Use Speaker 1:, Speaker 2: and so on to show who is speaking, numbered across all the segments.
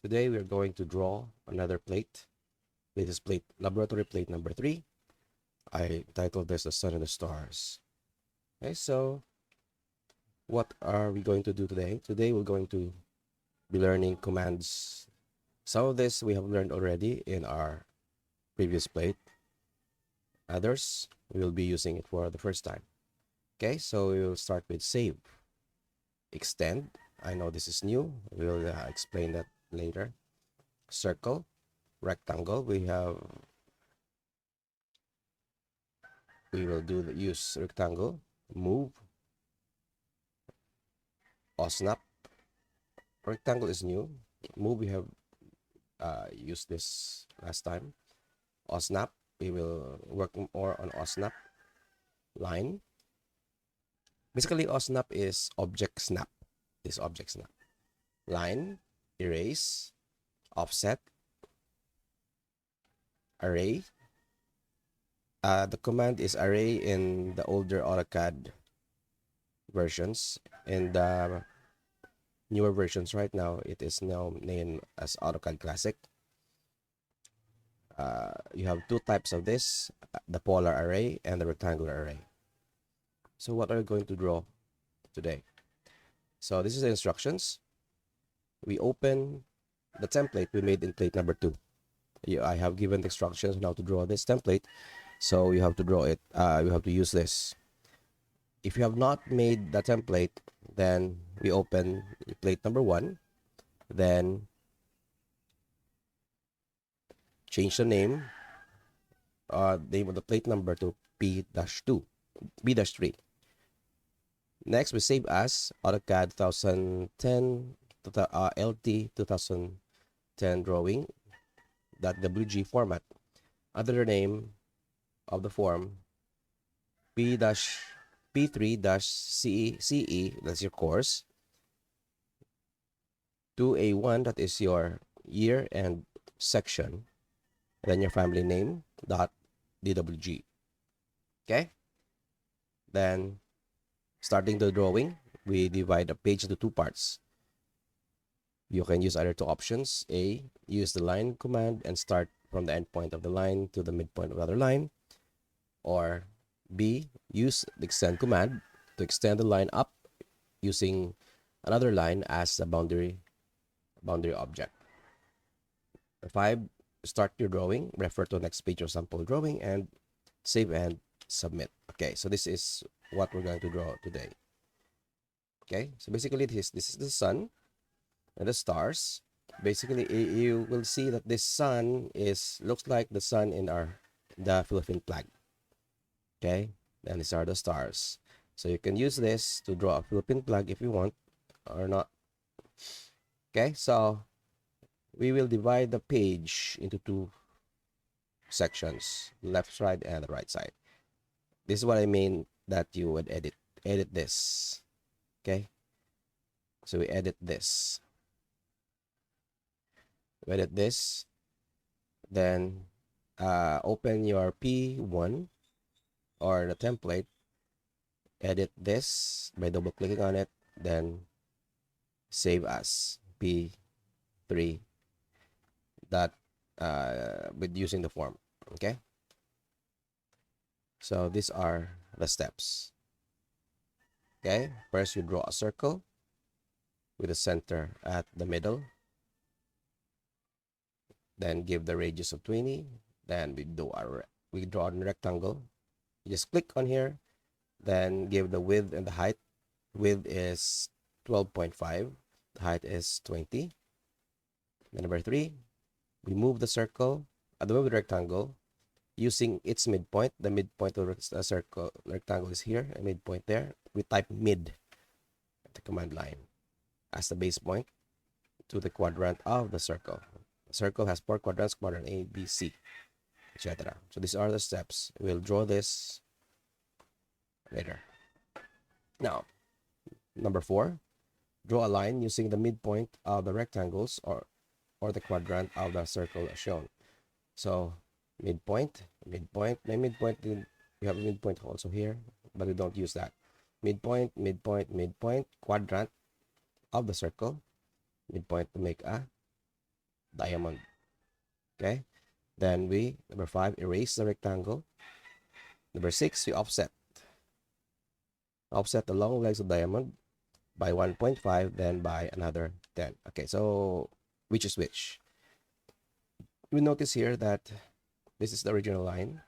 Speaker 1: Today we're going to draw another plate. This is plate laboratory plate number 3. I titled this the sun and the stars. Okay, so what are we going to do today? Today we're going to be learning commands. Some of this we have learned already in our previous plate. Others we will be using it for the first time. Okay, so we will start with save. Extend. I know this is new. We'll explain that later. Circle. Rectangle. We will use rectangle. Move. OSnap. Rectangle is new. Move, we have used this last time. OSnap, we will work more on OSnap. Line. Basically, OSnap is object snap. This object snap. Line, erase, offset, array. The command is array in the older AutoCAD versions. In the newer versions right now, it is now named as AutoCAD Classic. You have two types of this, the polar array and the rectangular array. So what are we going to draw today? So this is the instructions. We open the template we made in plate number 2. I have given the instructions on how to draw this template. So you have to draw it. You have to use this. If you have not made the template, then we open plate number 1. Then change the name of the plate number to P-2, B-3. Next, we save as AutoCAD 2010 LT 2010 drawing .wg format. Other name of the form P-P3-CE, that's your course. 2A1, that is your year and section. And then your family name .dwg. Okay? Then starting the drawing, we divide the page into two parts. You can use either two options. A, use the line command and start from the endpoint of the line to the midpoint of the other line. Or B, use the extend command to extend the line up using another line as a boundary object. 5, start your drawing, refer to the next page of sample drawing, and save and submit. Okay, so this is what we're going to draw today. Okay, so basically this is the sun and the stars. Basically, you will see that this sun looks like the sun in the Philippine flag. Okay, then these are the stars. So you can use this to draw a Philippine flag if you want or not. Okay, so we will divide the page into two sections, left side and the right side. This is what I mean that you would edit this. Okay, so we edit this. We edit this. Then open your P1 or the template. Edit this by double clicking on it. Then save as P3 with using the form. Okay, so these are the steps. Okay, first you draw a circle with a center at the middle. Then give the radius of 20. Then we draw a rectangle. You just click on here. Then give the width and the height. Width is 12.5. The height is 20. Then number 3, we move the circle, move the rectangle using its midpoint. The midpoint of the circle rectangle is here, a midpoint there. We type mid at the command line as the base point to the quadrant of the circle. The circle has 4 quadrants, quadrant A, B, C, etc. So these are the steps. We'll draw this later. Now, number 4, draw a line using the midpoint of the rectangles or the quadrant of the circle as shown. So midpoint, my midpoint, we have a midpoint also here, but we don't use that. Midpoint, quadrant of the circle, midpoint to make a diamond. Okay. Then we, number 5, erase the rectangle. Number 6, we offset. Offset the long legs of diamond by 1.5, then by another 10. Okay, so which is which? We notice here that this is the original line.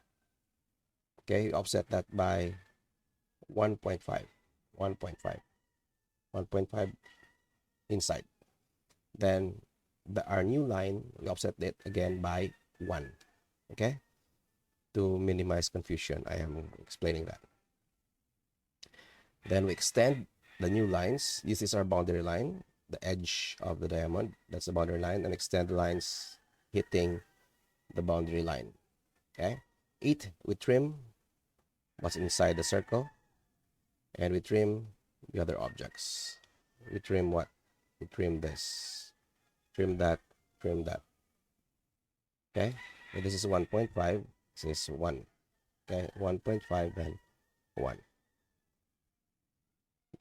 Speaker 1: Okay, offset that by 1.5, 1.5, 1.5 inside. Then our new line, we offset it again by 1. Okay, to minimize confusion, I am explaining that. Then we extend the new lines. This is our boundary line, the edge of the diamond. That's the boundary line, and extend the lines hitting the boundary line. Okay. 8, we trim what's inside the circle, and we trim the other objects. We trim what? We trim this, trim that, trim that. Okay. So this is 1.5. This is 1. Okay. 1.5 and 1.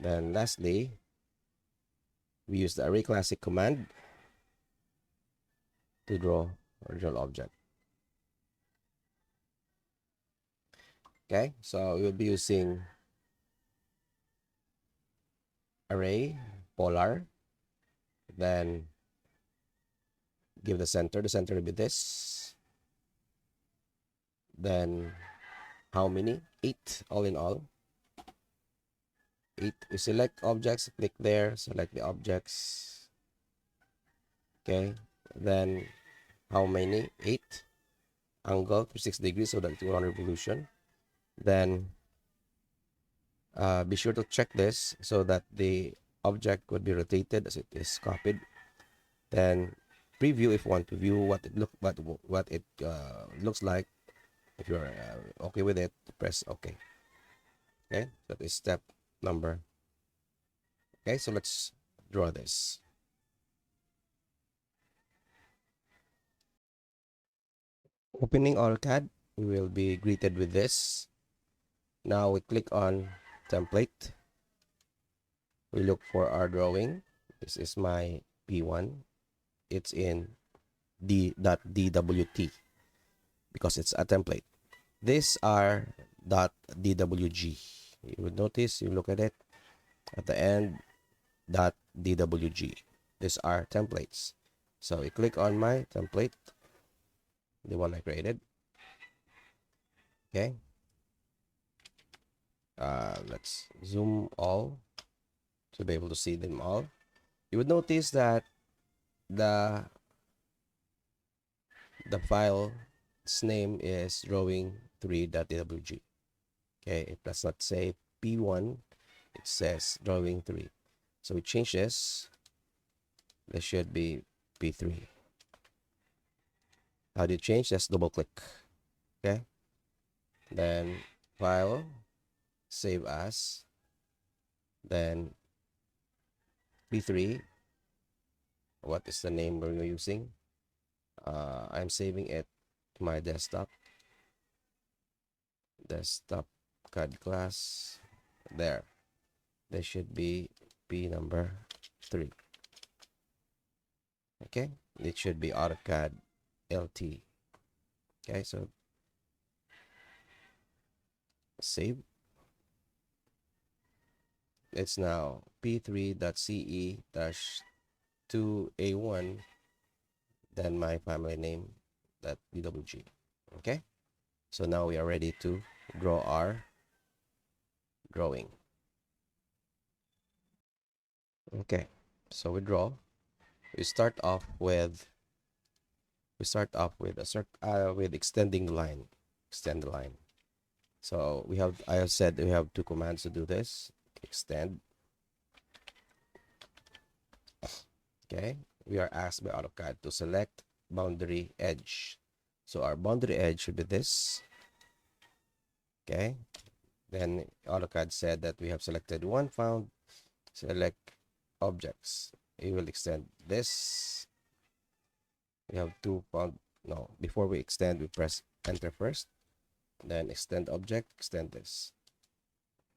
Speaker 1: Then lastly, we use the Arrayclassic command to draw original object. Okay, so we'll be using array, polar, then give the center. The center will be this. Then how many? 8 all in all. 8. We select objects, click there, select the objects. Okay, then how many? 8. Angle 36 degrees, so that's 1 revolution. Then be sure to check this so that the object would be rotated as it is copied. Then preview if you want to view what it looks like. If you're okay with it, press OK. Okay, that is step number. Okay, so let's draw this. Opening AutoCAD, we will be greeted with this. Now we click on template. We look for our drawing. This is my P1. It's in d.dwt because it's a template. These are .dwg. You would notice, you look at it at the end, .dwg. These are templates. So we click on my template, the one I created. Okay. Let's zoom all to be able to see them all. You would notice that the file's name is drawing3.dwg. Okay, it does not say P1, it says drawing3. So we change this. This should be P3. How do you change? Just double click. Okay. Then file, save as, then P3. What is the name we're using? I'm saving it to my desktop CAD class. There should be P number 3. Okay, it should be AutoCAD LT. Okay, so save. It's now p3.ce-2a1, then my family name .dwg. Okay, so now we are ready to draw our drawing. Okay, so we draw. We start off with with extending the line. Extend the line. So I have said we have 2 commands to do this. Extend. Okay, we are asked by AutoCAD to select boundary edge. So our boundary edge should be this. Okay, then AutoCAD said that we have selected one found. Select objects. We will extend this. We have 2 found. No, before we extend, we press enter first. Then extend object, extend this.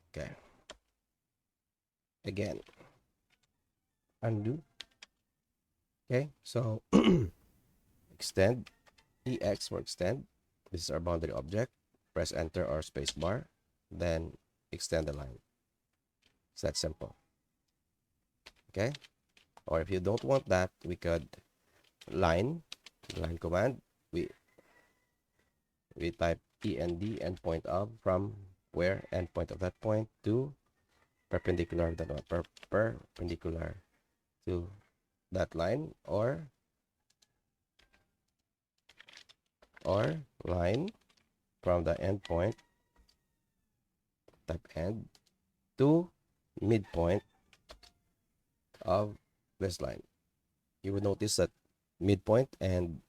Speaker 1: Okay. Again. Undo. Okay, so extend, EX for extend. This is our boundary object. Press enter or space bar, then extend the line. It's that simple. Okay? Or if you don't want that, we could line command. We type end endpoint of, from where endpoint of that point to perpendicular perpendicular to that line, or line from the endpoint, type end, to midpoint of this line. You would notice that midpoint and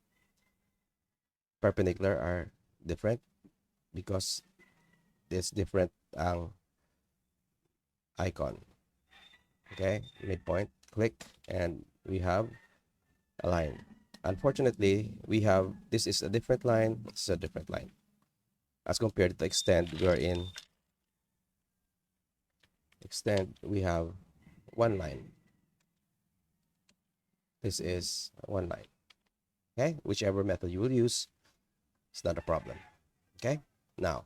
Speaker 1: perpendicular are different because it's different icon. Okay, midpoint, click, and we have a line. Unfortunately, we have, this is a different line, this is a different line. As compared to extend, we are in extend, we have one line. This is one line. Okay, whichever method you will use, it's not a problem. Okay, now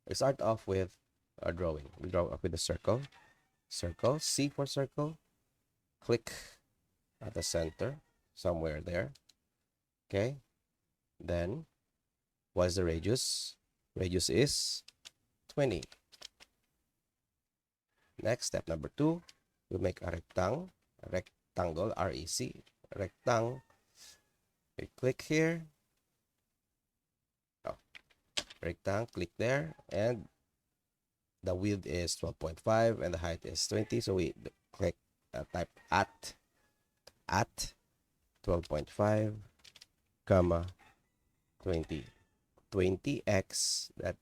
Speaker 1: we start off with our drawing. We draw up with a circle, C for circle, click at the center, somewhere there. Okay, then what is the radius? Radius is 20. Next, step number 2, we make a rectangle, REC, rectangle. We click here, rectangle, click there, and the width is 12.5 and the height is 20. So we click, type at 12.5 comma 20. 20x, that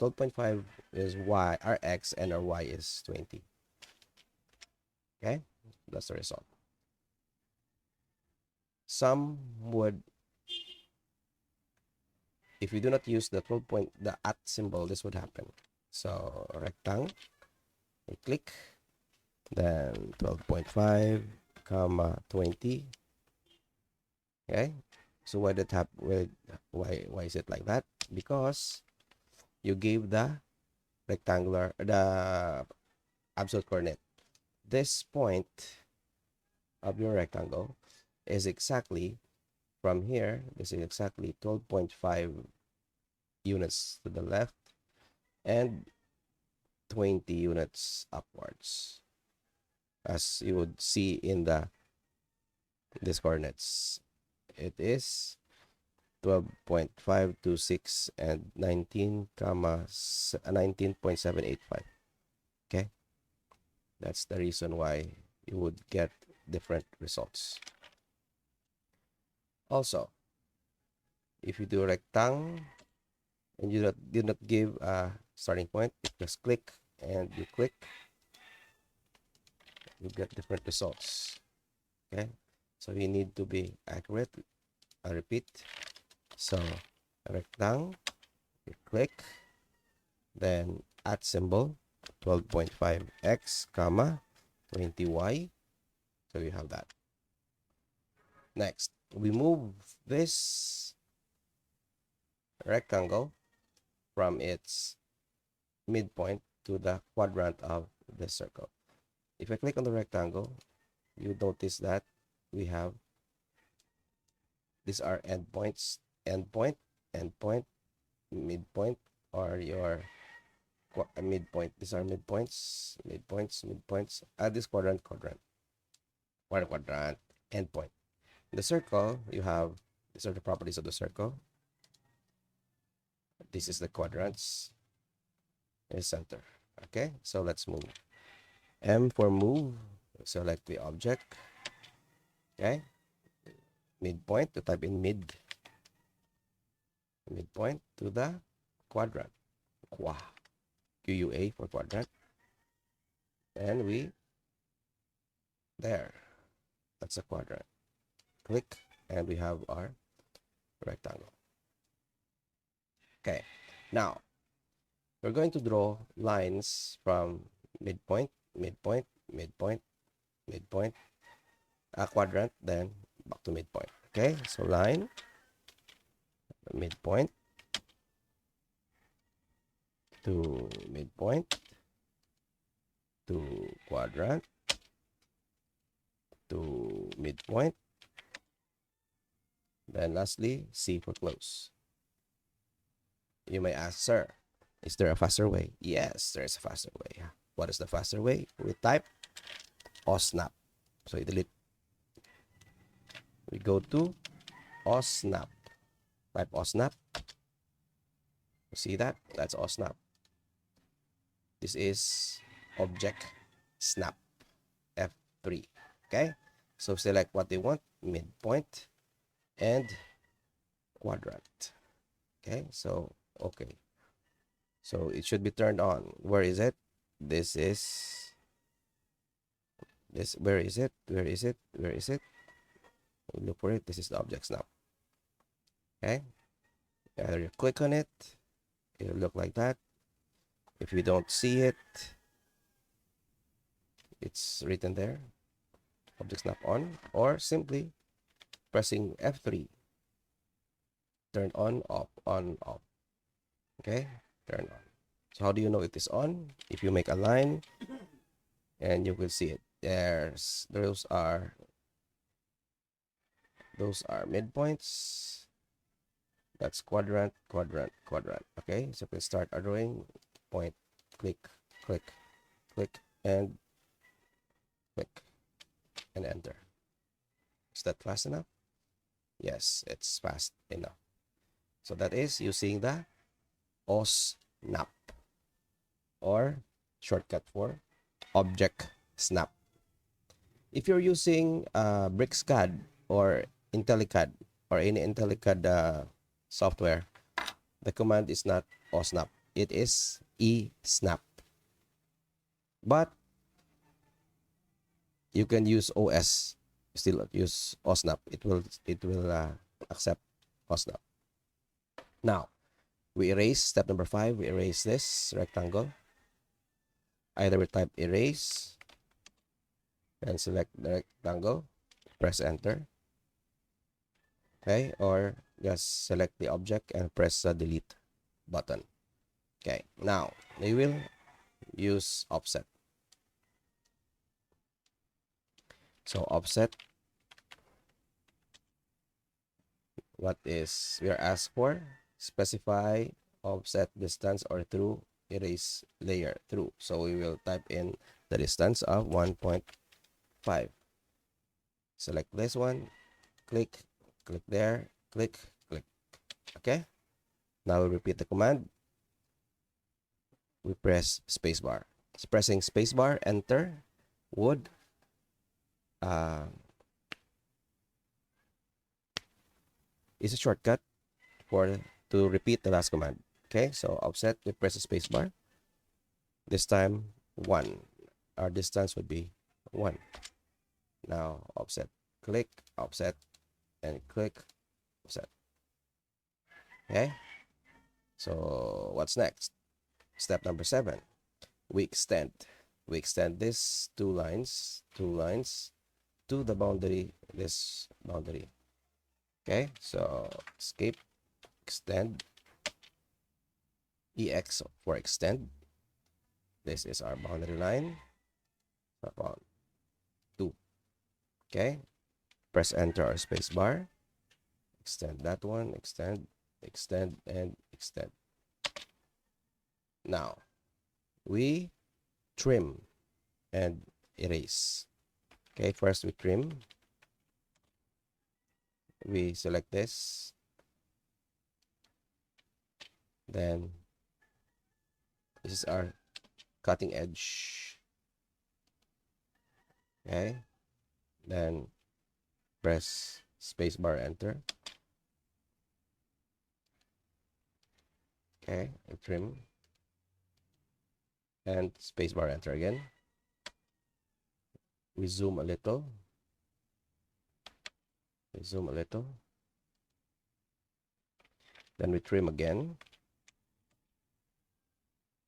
Speaker 1: 12.5 is y, our x, and our y is 20. Okay, that's the result. Some would, if you do not use the the at symbol, this would happen. So rectangle, we click, then 12.5 comma 20. Okay, so why did why is it like that? Because you gave the rectangular, the absolute coordinate. This point of your rectangle is exactly from here. This is exactly 12.5 units to the left and 20 units upwards, as you would see in these coordinates. It is 12.526 and 19.785. Okay, that's the reason why you would get different results. Also, if you do a rectangle and you did not give a starting point, you just click and you click, you get different results. Okay, so you need to be accurate. I repeat, so rectangle, you click, then at symbol 12.5x comma 20y, so you have that. Next, we move this rectangle from its midpoint to the quadrant of the circle. If I click on the rectangle, you notice that we have, these are endpoints, endpoint, midpoint, or your midpoint. These are midpoints, this quadrant, endpoint. The circle, you have, these are the properties of the circle. This is the quadrants, is center. Okay, so let's move. M for move, select the object. Okay, midpoint, to type in midpoint to the quadrant, QUA for quadrant, and we, there, that's a quadrant. Click, and we have our rectangle. Okay, now we're going to draw lines from midpoint, a quadrant, then back to midpoint. Okay, so line, midpoint to midpoint to quadrant to midpoint. Then lastly, C for close. You may ask, sir, is there a faster way? Yes, there is a faster way. What is the faster way? We type OSnap. So you delete. We go to OSnap. Type OSnap. You see that? That's OSnap. This is object snap F3. Okay? So select what they want, midpoint and quadrant. Okay? So, okay. So it should be turned on. Where is it? This is this. Where is it? Where is it? Where is it? Look for it. This is the object snap. Okay? Either you click on it, it'll look like that. If you don't see it, it's written there, object snap on, or simply pressing F3, turn on, off, on, off. Okay, turn on. So how do you know it is on? If you make a line, and you will see it. Those are midpoints. That's quadrant, quadrant, quadrant. Okay, so we start our drawing. Point, click, click, click, and click, and enter. Is that fast enough? Yes, it's fast enough. So that is using the OSnap, or shortcut for object snap. If you're using BricsCAD or IntelliCAD or any IntelliCAD software, the command is not OSnap. It is eSnap. But you can use OS, still use OSnap. It will accept OSnap. Now, we erase step number 5. We erase this rectangle. Either we type erase and select the rectangle, press enter. Okay, or just select the object and press the delete button. Okay, now we will use offset. So offset, what is we are asked for? Specify offset distance or through erase layer through. So we will type in the distance of 1.5. Select this one, click, click there, click, click. Okay, now we repeat the command. We press spacebar. So pressing spacebar, enter, would is a shortcut to repeat the last command. Okay, so offset, we press the spacebar. This time 1. Our distance would be 1. Now offset, click, offset, and click, offset. Okay, so what's next? Step number 7. We extend these two lines to the boundary, this boundary. Okay, so escape, extend, EX for extend. This is our boundary line upon 2. Okay, press enter or space bar. Extend that one, extend, extend, and extend. Now we trim and erase. Okay, first we trim. We select this. Then this is our cutting edge. Okay, then press spacebar, enter. Okay, and trim, and spacebar, enter again. We zoom a little. We zoom a little. Then we trim again.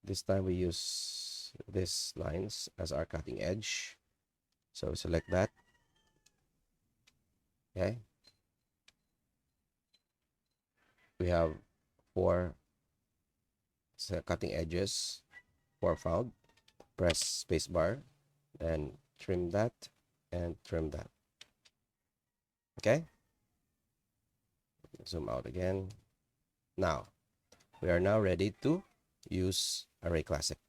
Speaker 1: This time we use these lines as our cutting edge. So select that. Okay. we have 4 cutting edges, 4 found. Press spacebar, then trim that and trim that. Okay, zoom out again. Now we are now ready to use Arrayclassic.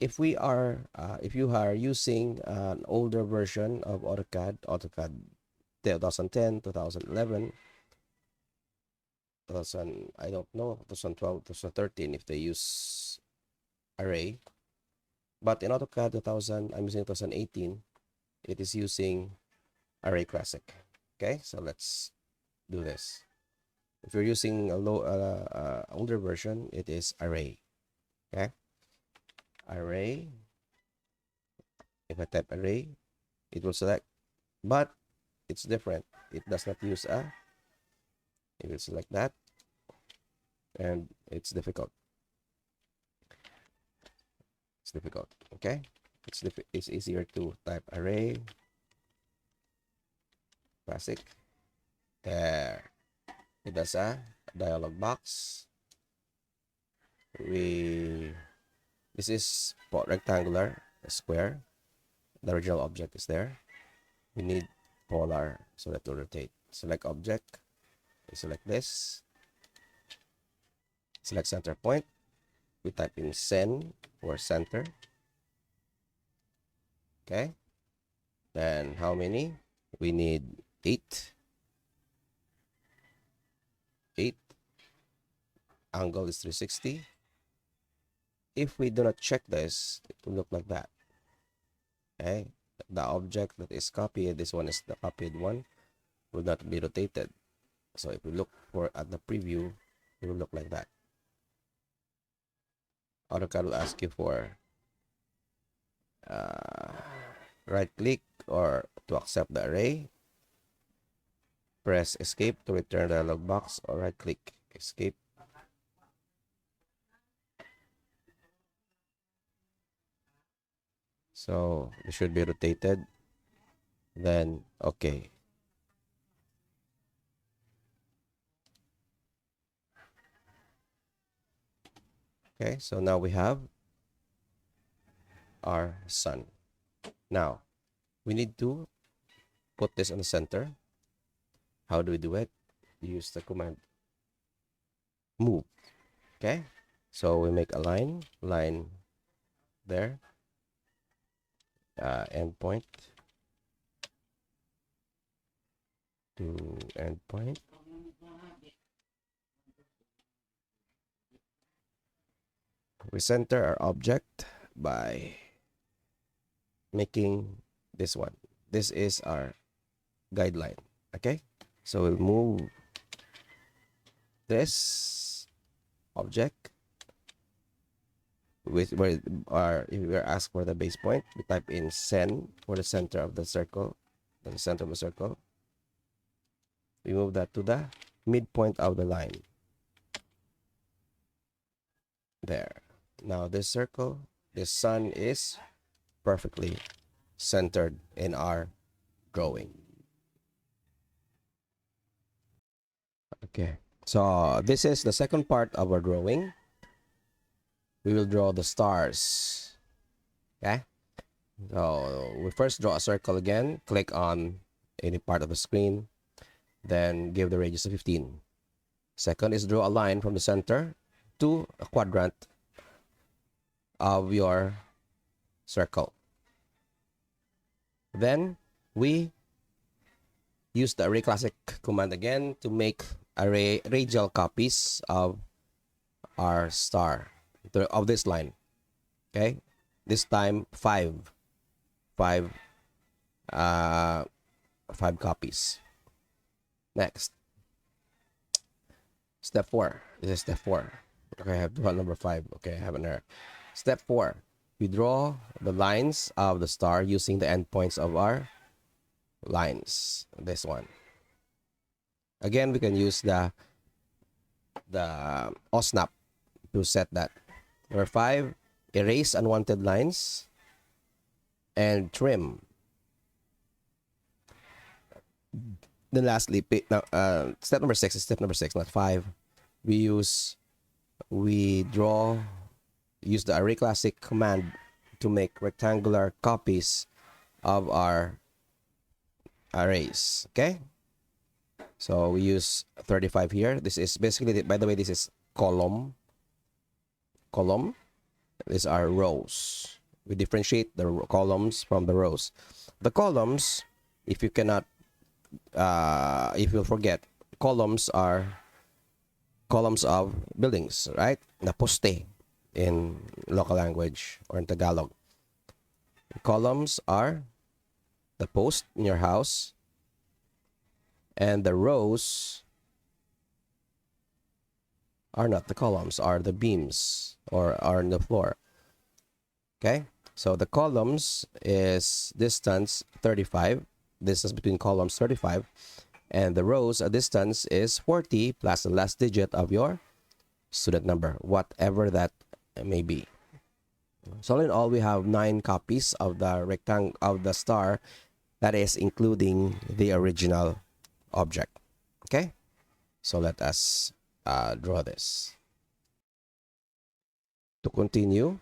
Speaker 1: If we are if you are using an older version of AutoCAD 2010, 2011, 2000, I don't know, 2012, 2013, if they use Array, but in AutoCAD 2000, I'm using 2018, it is using Arrayclassic. Okay, so let's do this. If you're using a older version, it is Array. Okay, Array. If I type Array, it will select, but it's different. It does not use a. It will select that, and it's difficult. It's difficult. Okay, it's easier to type Array Classic. There. It does a dialog box. This is rectangular, square. The original object is there. We need polar, so that will rotate. Select object. We select this. Select center point. We type in cen for center. Okay. Then how many? We need 8. 8. Angle is 360. If we do not check this, it will look like that. Okay. The object that is copied, this one is the copied one, will not be rotated. So if we look at the preview, it will look like that. AutoCAD will ask you for right click or to accept the array. Press escape to return the dialog box, or right click, escape. So it should be rotated. Then okay. Okay, so now we have our sun. Now we need to put this on the center. How do we do it? Use the command move. Okay, so we make a line there, endpoint to endpoint. We center our object by making this one. This is our guideline. Okay, so we'll move this object with if we are asked for the base point, we type in cen for the center of the circle. The center of the circle, we move that to the midpoint of the line. There. Now this circle, this sun is perfectly centered in our drawing. Okay, so this is the second part of our drawing. We will draw the stars. Okay, so we first draw a circle again. Click on any part of the screen, then give the radius of 15. Second is draw a line from the center to a quadrant of your circle. Then we use the Arrayclassic command again to make radial copies of our star, of this line. Okay, this time 5 copies. Next, step 4. This is step 4. Okay, I have to draw number 5. Okay, I have an error. Step 4, we draw the lines of the star using the endpoints of our lines. This one. Again, we can use the OSnap to set that. Number 5, erase unwanted lines and trim. Then lastly, step number 6 is step number 6, not 5. Use the Arrayclassic command to make rectangular copies of our arrays. Okay, so we use 35 here. This is basically, by the way, this is column. These are rows. We differentiate the columns from the rows. The columns, if you cannot, if you'll forget, columns are columns of buildings, right? The poste in local language or in Tagalog. Columns are the post in your house, and the rows are not the columns, are the beams or are in the floor. Okay, so the columns is distance 35, distance between columns 35, and the rows, a distance is 40 plus the last digit of your student number, whatever that may be. So all in all, we have 9 copies of the star, that is including the original object. Okay, so let us draw this. To continue,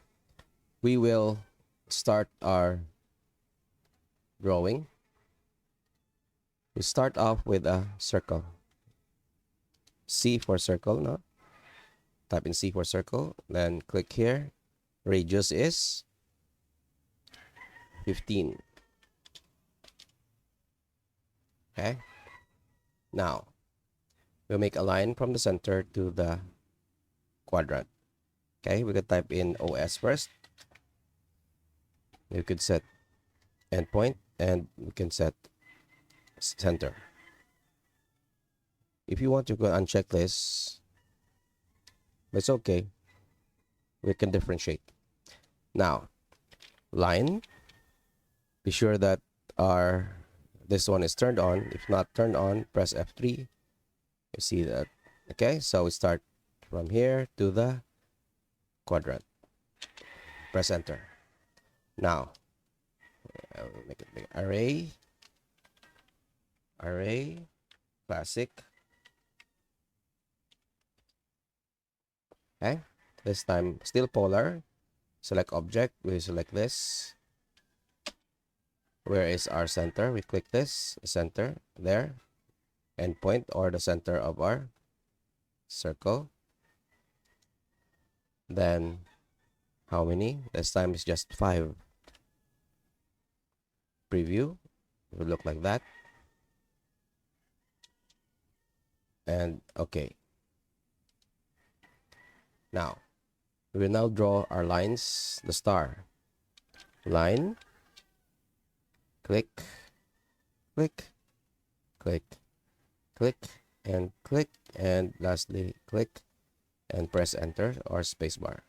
Speaker 1: we will start our drawing. We start off with a circle. C for circle, no? Type in C for circle, then click here. Radius is 15. Okay. Now, we'll make a line from the center to the quadrant. Okay, we could type in OS first. You could set endpoint, and we can set center. If you want to go uncheck this, it's okay. We can differentiate. Now, line. Be sure that this one is turned on. If not turned on, press F3. You see that. Okay, so we start from here to the quadrant. Press enter. Now, I'll make it big. Array classic. Okay, this time still polar. Select object. We select this. Where is our center? We click this center there. Endpoint, or the center of our circle. Then how many? This time is just 5. Preview. It will look like that. And okay. Now, we will now draw our lines, the star. Line. Click. Click. Click. Click. And click. And lastly, click. And press enter or spacebar.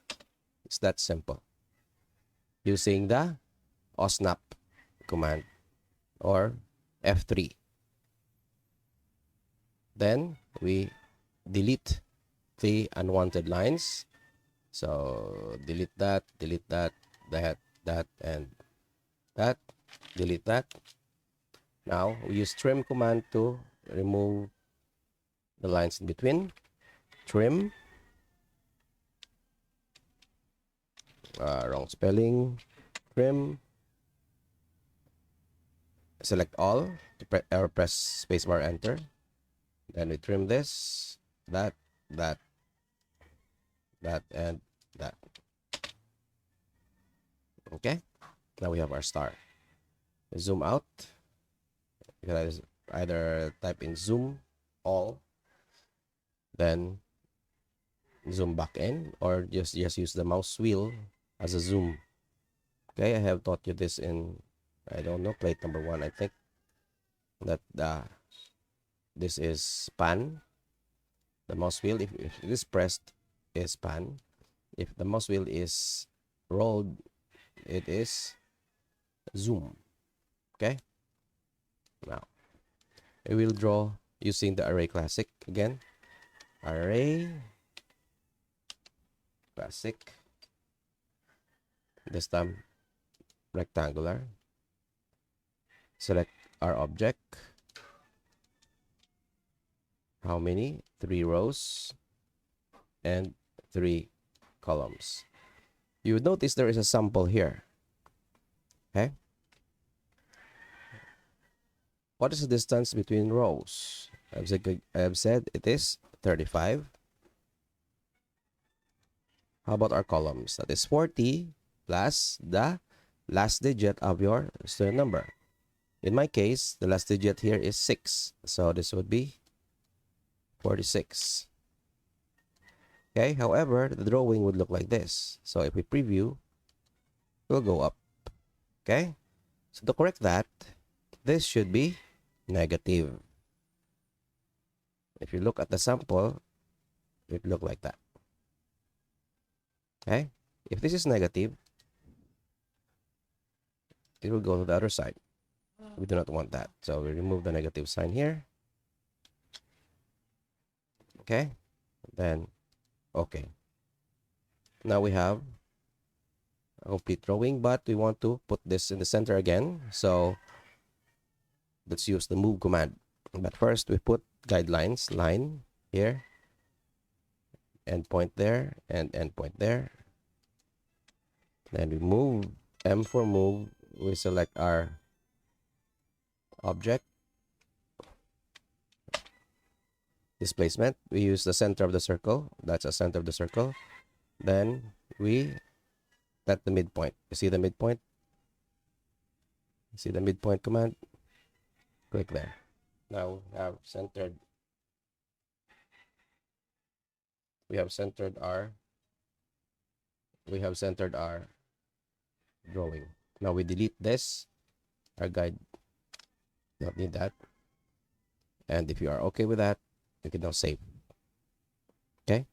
Speaker 1: It's that simple. Using the OSnap command or F3. Then we delete the unwanted lines. So delete that, and that, delete that. Now we use trim command to remove the lines in between. Trim. Wrong spelling. Trim. Select all or press spacebar, enter. Then we trim this, that, and that. Okay, now we have our star. Zoom out. You can either type in zoom all, then zoom back in, or just use the mouse wheel as a zoom. Okay, I have taught you this in, I don't know, plate number 1, I think, that this is pan. The mouse wheel, if it is pressed, is pan. If the mouse wheel is rolled, it is zoom. Okay, now I will draw using the Arrayclassic again. Arrayclassic. This time rectangular. Select our object. how many? 3 rows and 3 columns. You would notice there is a sample here. Okay. What is the distance between rows? I have said it is 35. How about our columns? That is 40 plus the last digit of your student number. In my case, the last digit here is 6. So this would be 46. Okay, however, the drawing would look like this. So if we preview, we'll go up. Okay, so to correct that, this should be negative. If you look at the sample, it look like that. Okay, if this is negative, it will go to the other side. We do not want that, so we remove the negative sign here. Okay, then okay. Now we have a complete drawing, but we want to put this in the center again. So let's use the move command. But first we put guidelines, line here, endpoint there, and endpoint there. Then we move, M for move, we select our object. Displacement, we use the center of the circle. That's the center of the circle. Then we set the midpoint. You see the midpoint? You see the midpoint command? Click there. Now we have centered. We have centered our drawing. Now we delete this. Our guide, don't need that. And if you are okay with that, you can now save. Okay?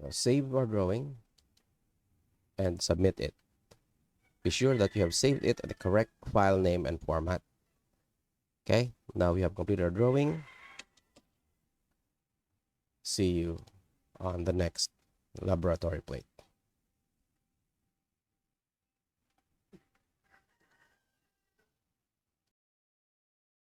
Speaker 1: Save our drawing and submit it. Be sure that you have saved it at the correct file name and format. Okay? Now we have completed our drawing. See you on the next laboratory plate.